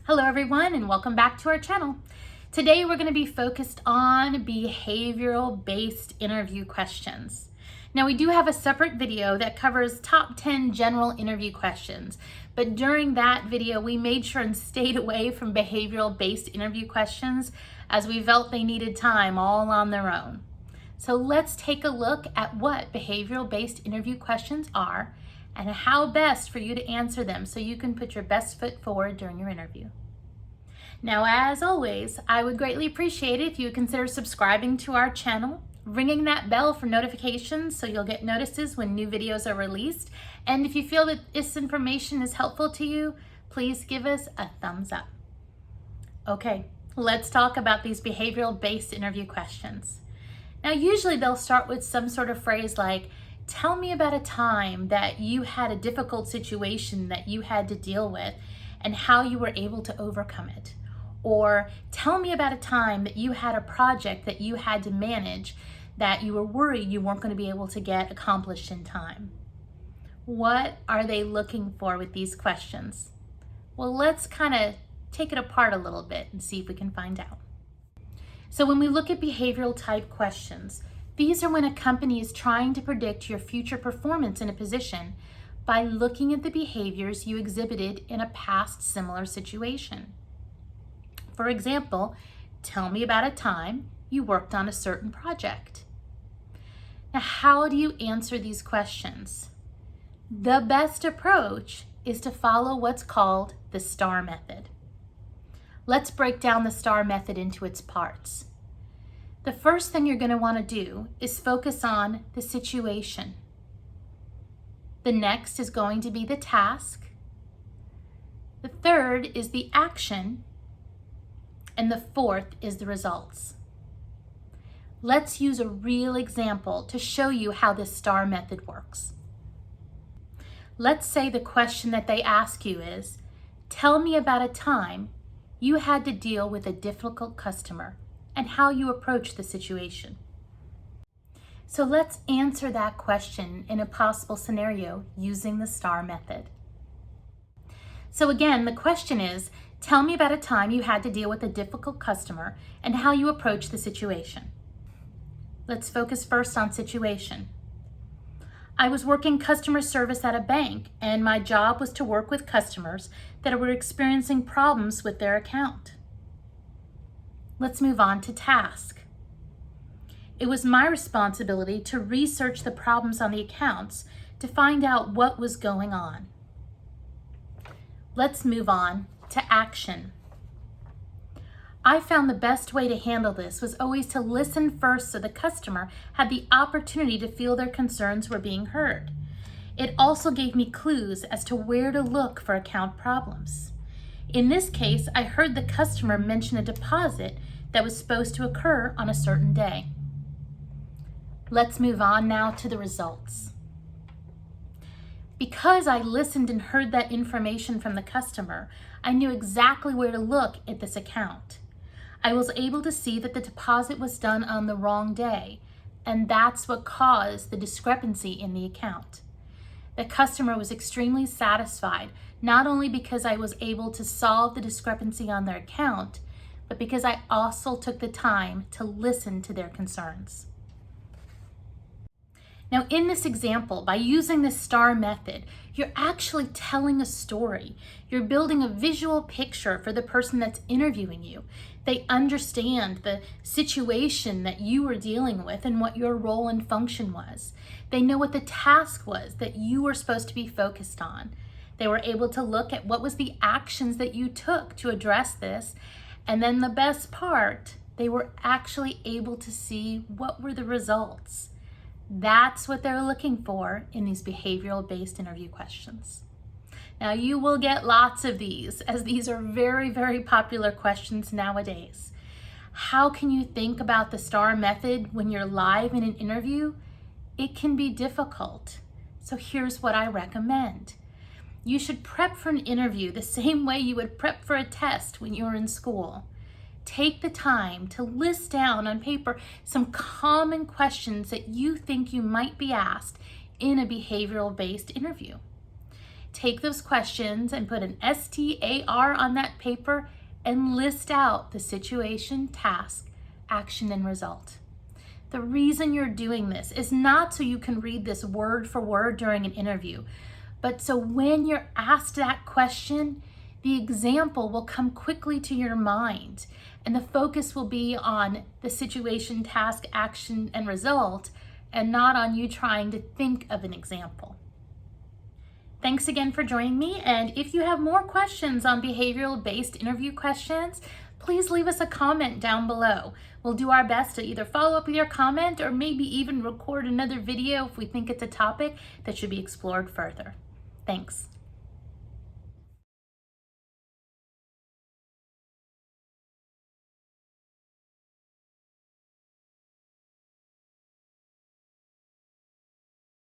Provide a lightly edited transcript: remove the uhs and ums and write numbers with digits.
Hello everyone and welcome back to our channel. Today we're going to be focused on behavioral-based interview questions. Now we do have a separate video that covers top 10 general interview questions, but during that video we made sure and stayed away from behavioral-based interview questions as we felt they needed time all on their own. So let's take a look at what behavioral-based interview questions are and how best for you to answer them so you can put your best foot forward during your interview. Now, as always, I would greatly appreciate it if you would consider subscribing to our channel, ringing that bell for notifications so you'll get notices when new videos are released. And if you feel that this information is helpful to you, please give us a thumbs up. Okay, let's talk about these behavioral-based interview questions. Now, usually they'll start with some sort of phrase like, tell me about a time that you had a difficult situation that you had to deal with and how you were able to overcome it. Or tell me about a time that you had a project that you had to manage that you were worried you weren't going to be able to get accomplished in time. What are they looking for with these questions? Well, let's kind of take it apart a little bit and see if we can find out. So when we look at behavioral type questions, these are when a company is trying to predict your future performance in a position by looking at the behaviors you exhibited in a past similar situation. For example, tell me about a time you worked on a certain project. Now, how do you answer these questions? The best approach is to follow what's called the STAR method. Let's break down the STAR method into its parts. The first thing you're going to want to do is focus on the situation. The next is going to be the task. The third is the action. And the fourth is the results. Let's use a real example to show you how this STAR method works. Let's say the question that they ask you is, tell me about a time you had to deal with a difficult customer and how you approached the situation. So let's answer that question in a possible scenario using the STAR method. So again, the question is, tell me about a time you had to deal with a difficult customer and how you approached the situation. Let's focus first on situation. I was working customer service at a bank, and my job was to work with customers that were experiencing problems with their account. Let's move on to task. It was my responsibility to research the problems on the accounts to find out what was going on. Let's move on to action. I found the best way to handle this was always to listen first so the customer had the opportunity to feel their concerns were being heard. It also gave me clues as to where to look for account problems. In this case, I heard the customer mention a deposit that was supposed to occur on a certain day. Let's move on now to the results. Because I listened and heard that information from the customer, I knew exactly where to look at this account. I was able to see that the deposit was done on the wrong day, and that's what caused the discrepancy in the account. The customer was extremely satisfied, not only because I was able to solve the discrepancy on their account, but because I also took the time to listen to their concerns. Now, in this example, by using the STAR method, you're actually telling a story. You're building a visual picture for the person that's interviewing you. They understand the situation that you were dealing with and what your role and function was. They know what the task was that you were supposed to be focused on. They were able to look at what was the actions that you took to address this. And then the best part, they were actually able to see what were the results. That's what they're looking for in these behavioral-based interview questions. Now, you will get lots of these, as these are very, very popular questions nowadays. How can you think about the STAR method when you're live in an interview? It can be difficult. So here's what I recommend. You should prep for an interview the same way you would prep for a test when you were in school. Take the time to list down on paper some common questions that you think you might be asked in a behavioral-based interview. take those questions and put an STAR on that paper and list out the situation, task, action, and result. The reason you're doing this is not so you can read this word for word during an interview, but so when you're asked that question, the example will come quickly to your mind and the focus will be on the situation, task, action, and result, and not on you trying to think of an example. Thanks again for joining me, and if you have more questions on behavioral-based interview questions, please leave us a comment down below. We'll do our best to either follow up with your comment or maybe even record another video if we think it's a topic that should be explored further. Thanks.